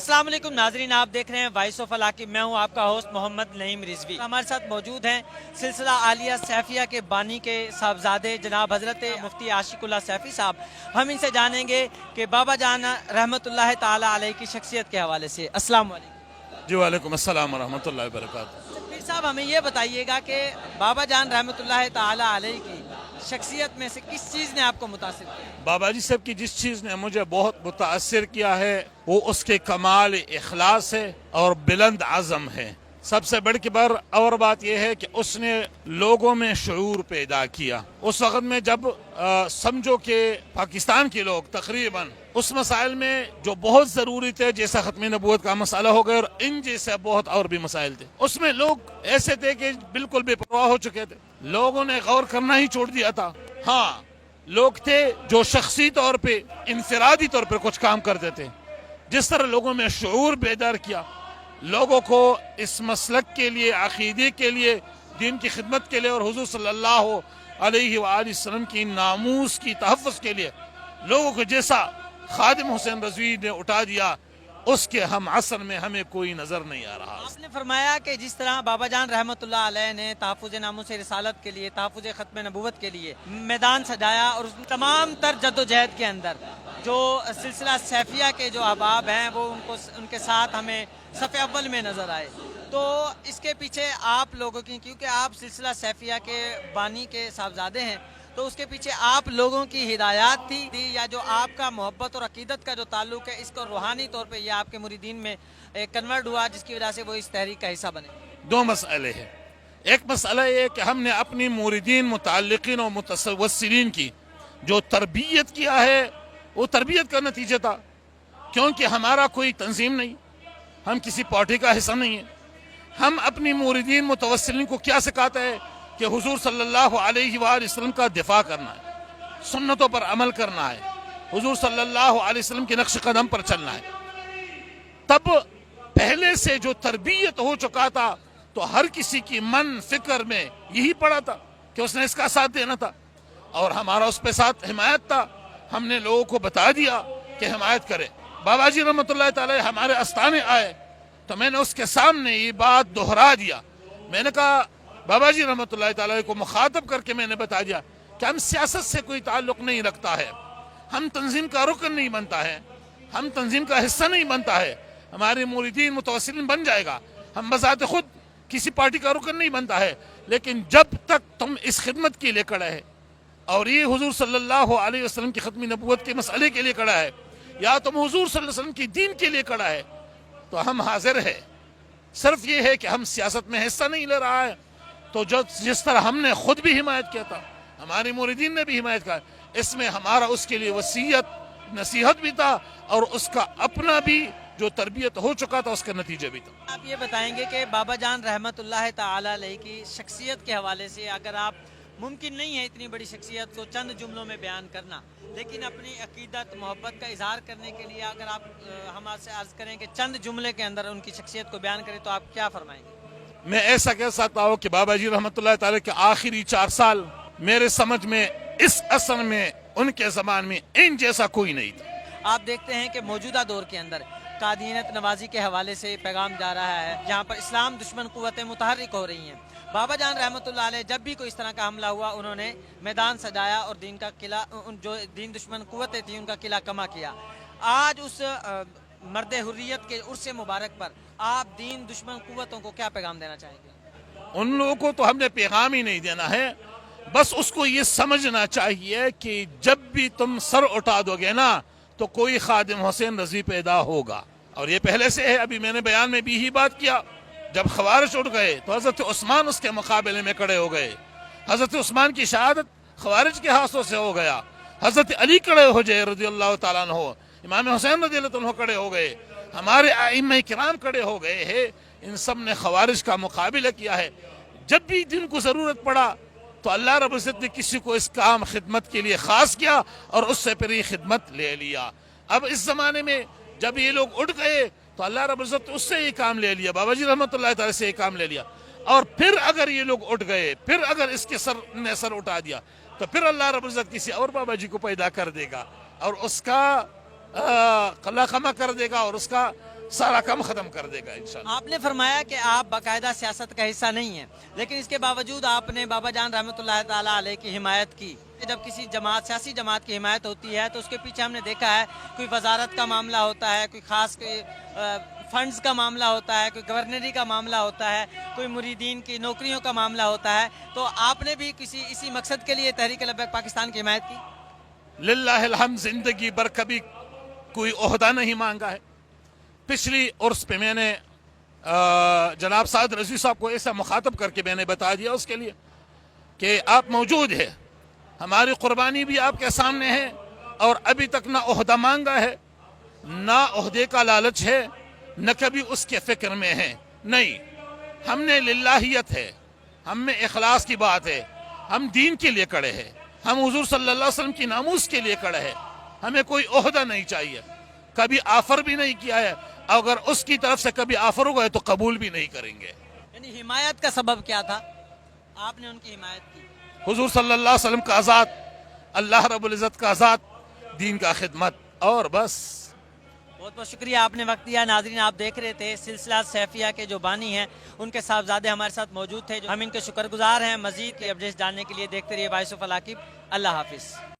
अस्सलाम वालेकुम नाजरीन, आप देख रहे हैं वॉइस ऑफ अल्लाह की। मैं हूं आपका होस्ट मोहम्मद नईम रिजवी। हमारे साथ मौजूद हैं सिलसिला आलिया सैफिया के बानी के साहबजादे जनाब हज़रत मुफ्ती आशिकुल्लाह सैफी साहब। हम इनसे जानेंगे कि बाबा जान रहमतुल्लाह ताला अलैह की शख्सियत के हवाले से। अस्सलाम वालेकुम। जी वालेकुम अस्सलाम रहमतुल्लाहि व बरकातहू। फिर साहब हमें ये बताइएगा कि बाबा जान रहमतुल्लाह ताला अलैह की शख्सियत में से किस चीज़ ने आपको मुतासिर किया? बाबा जी साहब की जिस चीज़ ने मुझे बहुत मुतासिर किया है वो उसके कमाल इखलास है और बुलंद आज़म है। सबसे बढ़ के बर और बात यह है कि उसने लोगों में शऊर पैदा किया। उस वक्त में जब समझो कि पाकिस्तान के लोग तकरीबन उस मसाइल में जो बहुत ज़रूरी थे, जैसा ख़त्म नबूवत का मसला हो गया और इन जैसे बहुत और भी मसाइल थे, उसमें लोग ऐसे थे कि बिल्कुल बेपरवाह हो चुके थे। लोगों ने गौर करना ही छोड़ दिया था। हाँ, लोग थे जो शख्सी तौर पे इनफरादी तौर पर कुछ काम करते थे। जिस तरह लोगों में शऊर बेदार किया, लोगों को इस मसलक के लिए, अकीदे के लिए, दीन की खिदमत के लिए और हुजूर सल्लल्लाहु अलैहि वसल्लम की नामूस की तहफ़्फ़ुज़ के लिए लोगों को जैसा खादिम हुसैन रज़वी ने उठा दिया, उसके हम असर में हमें कोई नज़र नहीं आ रहा। आपने फरमाया कि जिस तरह बाबा जान रहमतुल्लाह अलैह ने तहफ़्फ़ुज़ नामूस रिसालत के लिए, तहफ़्फ़ुज़ ख़त्म नबूवत के लिए मैदान सजाया और उस तमाम तर जद्दोजहद के अंदर जो सिलसिला सैफिया के जो अहबाब हैं वो उनके साथ हमें सफ़े अव्वल में नज़र आए। तो इसके पीछे आप लोगों की, क्योंकि आप सिलसिला सैफिया के बानी के साहबजादे हैं, तो उसके पीछे आप लोगों की हिदायत थी या जो आपका मोहब्बत और अकीदत का जो ताल्लुक है, इसको रूहानी तौर पे ये आपके मुरीदीन में कन्वर्ट हुआ जिसकी वजह से वो इस तहरीक का हिस्सा बने? दो मसले हैं। एक मसला ये कि हमने अपनी मुरीदीन, मुताल्लिकीन और मुतवस्सिलीन की जो तरबियत किया है वो तरबियत का नतीजा था, क्योंकि हमारा कोई तंजीम नहीं, हम किसी पार्टी का हिस्सा नहीं है। हम अपनी मुरीदीन मुतवस्सिलीन को क्या सिखाते हैं कि हुजूर सल्लल्लाहु अलैहि वसल्लम का दिफा करना है, सुन्नतों पर अमल करना है, हुजूर सल्लल्लाहु अलैहि वसल्लम के नक्श कदम पर चलना है। तब पहले से जो तरबियत हो चुका था तो हर किसी की मन फिक्र में यही पड़ा था कि उसने इसका साथ देना था और हमारा उस पर साथ हिमायत था। हमने लोगों को बता दिया कि हिमायत करे। बाबा जी रहमतुल्लाह ताला हमारे आस्थाने आए तो मैंने उसके सामने ये बात दोहरा दिया। मैंने कहा, बाबा जी रहमतुल्लाह ताला को मुखातब करके मैंने बता दिया कि हम सियासत से कोई ताल्लुक नहीं रखता है, हम तंजीम का रुकन नहीं बनता है, हम तंजीम का हिस्सा नहीं बनता है। हमारे मुरीदीन मुतवस्सिलीन बन जाएगा, हम बज़ात खुद किसी पार्टी का रुकन नहीं बनता है, लेकिन जब तक तुम इस खिदमत के लिए खड़ा है और ये हुजूर सल्लल्लाहु अलैहि वसल्लम की खत्म नबूवत के मसले के लिए खड़ा है या तुम हुजूर सल्लल्लाहु अलैहि वसल्लम की दीन के लिए खड़ा है, तो हम हाजिर है। सिर्फ ये है कि हम सियासत में हिस्सा नहीं ले रहा है। तो जो जिस तरह हमने खुद भी हिमायत किया था, हमारे मुरीदीन ने भी हिमायत किया, इसमें हमारा उसके लिए वसीयत नसीहत भी था और उसका अपना भी जो तरबियत हो चुका था उसका नतीजा भी था। आप ये बताएंगे कि बाबा जान रहमतुल्लाह ताला अलैह की शख्सियत के हवाले से, अगर आप, मुमकिन नहीं है इतनी बड़ी शख्सियत को चंद जुमलों में बयान करना, लेकिन अपनी अकीदत मोहब्बत का इजहार करने के लिए अगर आप हम आपसे अर्ज करें कि चंद जुमले के अंदर उनकी शख्सियत को बयान करें तो आप क्या फरमाएंगे? मैं ऐसा कह सकता हूँ कि बाबा जी रहमतुल्लाह ताला के आखिरी 4 साल मेरे समझ में इस असर में उनके ज़मान में इन जैसा कोई नहीं था। आप देखते हैं कि मौजूदा दौर के अंदर कादियत नवाजी के हवाले से पैगाम जा रहा है, जहाँ पर इस्लाम दुश्मन कुव्वतें मुतहर्रिक हो रही हैं। बाबा जान रहमतुल्लाह अलैह जब भी कोई इस तरह का हमला हुआ, उन्होंने मैदान सजाया और दीन का किला, जो दीन दुश्मन कुव्वतें थी उनका किला कमा किया। आज उस मर्द हुर्रियत के उर्स मुबारक पर आप दीन दुश्मन कुव्वतों को क्या पैगाम देना चाहेंगे? उन लोगों को तो हमने पैगाम ही नहीं देना है, बस उसको ये समझना चाहिए कि जब भी तुम सर उठा दोगे ना तो कोई खादिम हुसैन रज़वी पैदा होगा। और ये पहले से है, अभी मैंने बयान में भी ही बात किया। जब खवारिज उठ गए तो हज़रत उस्मान उसके मुकाबले में खड़े हो गए। हज़रत उस्मान की शहादत खवारिज के हाथों से हो गया। हज़रत अली खड़े हो गए रज़ियल्लाहु ताला अन्हु, इमाम हुसैन रज़ियल्लाहु अन्हु खड़े हो गए, हमारे आइम्मा किराम खड़े हो गए हैं। इन सब ने खवारिज का मुकाबला किया है। जब भी दिन को ज़रूरत पड़ा तो अल्लाह रब्बुल इज़्ज़त ने किसी को इस काम खिदमत के लिए ख़ास किया और उससे फिर ये खिदमत ले लिया। अब इस ज़माने में जब ये लोग उठ गए तो अल्लाह रब्बुल इज़्ज़त ने उससे ये काम ले लिया, बाबा जी रहमतुल्लाह ताला से ये काम ले लिया। और फिर अगर ये लोग उठ गए, फिर अगर इसके सर ने सर उठा दिया तो फिर अल्लाह रब्बुल इज़्ज़त किसी और बाबा जी को पैदा कर देगा और उसका कला खमा कर देगा और उसका सारा कम ख़त्म कर देगा इंशाअल्लाह। आपने फरमाया कि आप बाकायदा सियासत का हिस्सा नहीं हैं, लेकिन इसके बावजूद आपने बाबा जान रहमतुल्लाह ताला अलैह की हिमायत की। जब किसी जमात, सियासी जमात की हिमायत होती है तो उसके पीछे हमने देखा है कोई वजारत का मामला होता है, कोई ख़ास फंड्स का मामला होता है, कोई गवर्नरी का मामला होता है, कोई मुरीदीन की नौकरियों का मामला होता है। तो आपने भी किसी इसी मकसद के लिए तहरीक लब्बैक पाकिस्तान की हिमायत की? लिल्लाहिल हम्द, जिंदगी भर कभी कोई ओहदा नहीं मांगा है। पिछली उर्स पे मैंने जनाब साद रज़वी साहब को ऐसा मुखातब करके मैंने बता दिया उसके लिए कि आप मौजूद है, हमारी कुर्बानी भी आपके सामने है, और अभी तक ना ओहदा मांगा है, ना ओहदे का लालच है, न कभी उसके फिक्र में है। नहीं, हमने लिल्लाहियत है, हम में इखलास की बात है, हम दीन के लिए खड़े हैं, हम हुजूर सल्लल्लाहु अलैहि वसल्लम की नामूस के लिए खड़े हैं। हमें कोई ओहदा नहीं चाहिए, कभी ऑफर भी नहीं किया है, अगर उसकी तरफ से कभी ऑफर होगा तो कबूल भी नहीं करेंगे। यानी हिमायत का सबब क्या था? आपने उनकी हिमायत की? हुजूर सल्लल्लाहु अलैहि वसल्लम का आज़ाद, अल्लाह रब्बुल इज़्ज़त का आज़ाद, दीन का खिदमत, और बस। बहुत बहुत शुक्रिया, आपने वक्त दिया। नाज़रीन, आप देख रहे थे सिलसिला सैफिया के जो बानी हैं उनके साहबजादे हमारे साथ मौजूद थे। हम इनके शुक्रगुजार हैं। मज़ीद की अपडेट्स जानने के लिए देखते रहिए वॉइस ऑफ अल आकिब। अल्लाह हाफिज़।